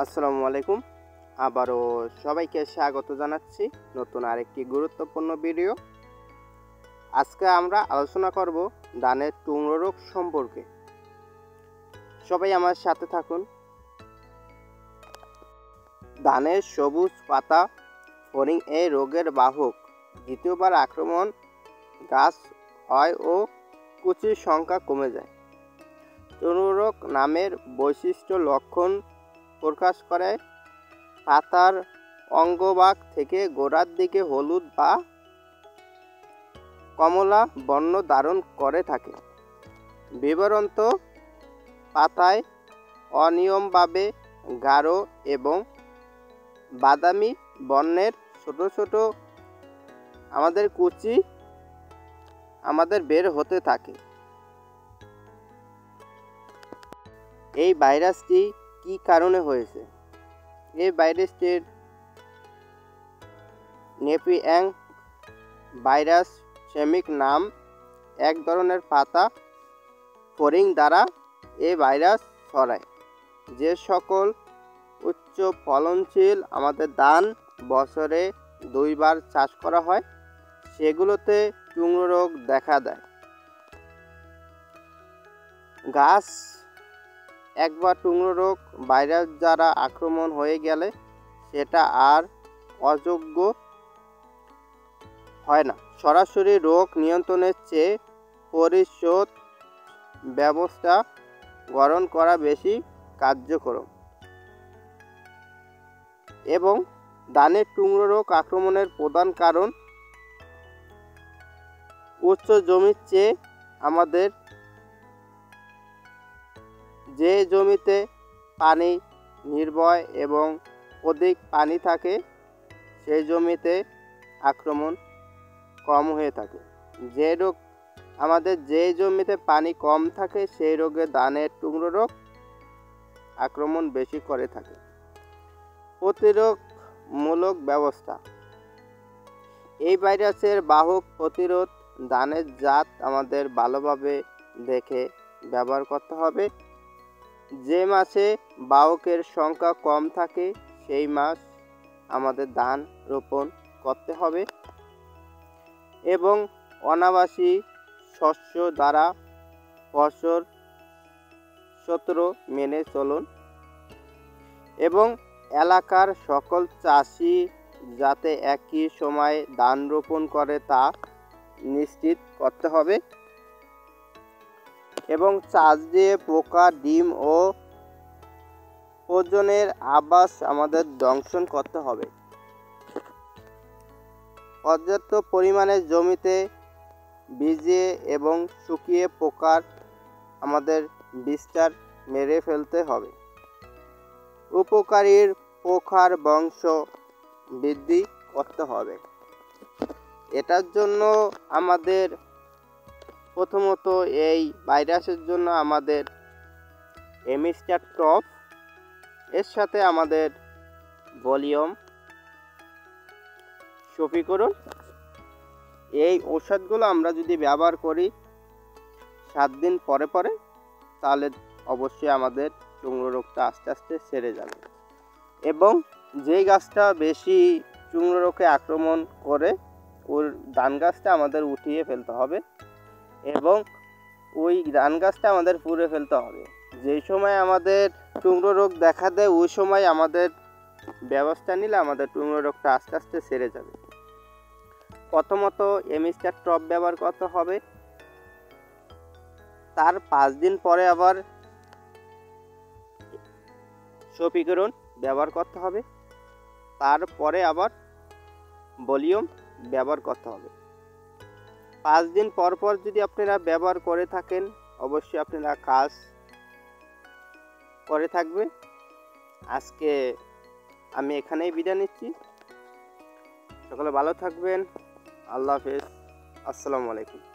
আসসালামু আলাইকুম। আবারও সবাইকে স্বাগত জানাচ্ছি নতুন আরেকটি গুরুত্বপূর্ণ ভিডিও। আজকে আমরা আলোচনা করব ধানের টুংরো রোগ সম্পর্কে। সবাই আমার সাথে থাকুন। ধানের সবুজ পাতা ফড়িং এই রোগের বাহক। দ্বিতীয়বার আক্রমণ গাছ হয় ও কুচির সংখ্যা কমে যায়। টুংরো রোগ নামের বৈশিষ্ট্য লক্ষণ প্রকাশ করে পাতার অঙ্গভাগ থেকে গোড়ার দিকে হলুদ বা কমলা বর্ণ ধারণ করে থাকে। বিবরণত পাতায় অনিয়মভাবে গাঢ় এবং বাদামি বর্ণের ছোট ছোট কুচি বের হতে থাকে। এই ভাইরাসটি কী কারণে হয়েছে? এই ভাইরাসটির নেপিয়াং ভাইরাস সেমিক নাম এক ধরনের পাতা ফড়িং দ্বারা এই ভাইরাস ছড়ায়। যে সকল উচ্চ ফলনশীল ধান বছরে 2 বার চাষ করা হয় সেগুলোতে টুংরো রোগ দেখা দেয়। গাছ একবার টুংরো রোগ ভাইরাস দ্বারা আক্রমণ হয়ে গেলে সেটা আর অযোগ্য হয় না। সরাসরি রোগ নিয়ন্ত্রণের চেয়ে পরিশোধ ব্যবস্থা গ্রহণ করা বেশি কার্যকর। এবং ধানের টুংরো রোগ আক্রমণের প্রধান কারণ উচ্চ জমির চেয়ে আমাদের যে জমিতে পানি নির্ভয় এবং অধিক পানি থাকে সেই জমিতে আক্রমণ কম হয়ে থাকে। যে জমিতে পানি কম থাকে সেই রোগে ধানের টুংরো রোগ আক্রমণ বেশি করে থাকে। প্রতিরোধমূলক ব্যবস্থা। এই ভাইরাসের বাহক প্রতিরোধ ধানের জাত আমাদের ভালোভাবে দেখে ব্যবহার করতে হবে। যে মাসে বাহকের সংখ্যা কম থাকে সেই মাস আমাদের ধান রোপণ করতে হবে এবং অনাবাসী শস্য দ্বারা ফসল 17 মেনে চলুন এবং এলাকার সকল চাষি যাতে একই সময়ে ধান রোপণ করে তা নিশ্চিত করতে হবে এবং চাষ দিয়ে পোকা, ডিম ও প্রজননের আবাস আমাদের দংশন করতে হবে। পর্যাপ্ত পরিমাণে জমিতে ভিজিয়ে এবং শুকিয়ে পোকার বিস্তার মেরে ফেলতে হবে। উপকারীর পোকার বংশ বৃদ্ধি করতে হবে। এটার জন্য আমাদের প্রথমত এই ভাইরাসের জন্য আমাদের এমিস্টার টপ এর সাথে আমাদের ভলিউম সফিকরণ এই ঔষধগুলো আমরা যদি ব্যবহার করি 7 দিন পরে পরে তাহলে অবশ্যই আমাদের টুংরো রোগটা আস্তে আস্তে সেরে যাবে। এবং যেই গাছটা বেশি টুংরো রোগে আক্রমণ করে ওর ধান গাছটা আমাদের উঠিয়ে ফেলতে হবে এবং ওই ধান গাছটা আমাদের পুড়ে ফেলতে হবে। যেই সময় আমাদের টুংরো রোগ দেখা দেয় ওই সময় আমাদের ব্যবস্থা নিলে আমাদের টুংরো রোগটা আস্তে আস্তে সেরে যাবে। প্রথমত এমিস্টার টপ ব্যবহার করতে হবে, তার 5 দিন পরে আবার সফিকরণ ব্যবহার করতে হবে, তারপরে আবার ভলিউম ব্যবহার করতে হবে। 5 দিন পর পর যদি আপনারা ব্যবহার করে থাকেন অবশ্যই আপনারা কাজ করে থাকবে। আজকে আমি এখানেই বিদায় নিচ্ছি। সকলে ভালো থাকবেন। আল্লাহ হাফেজ। আসসালামু আলাইকুম।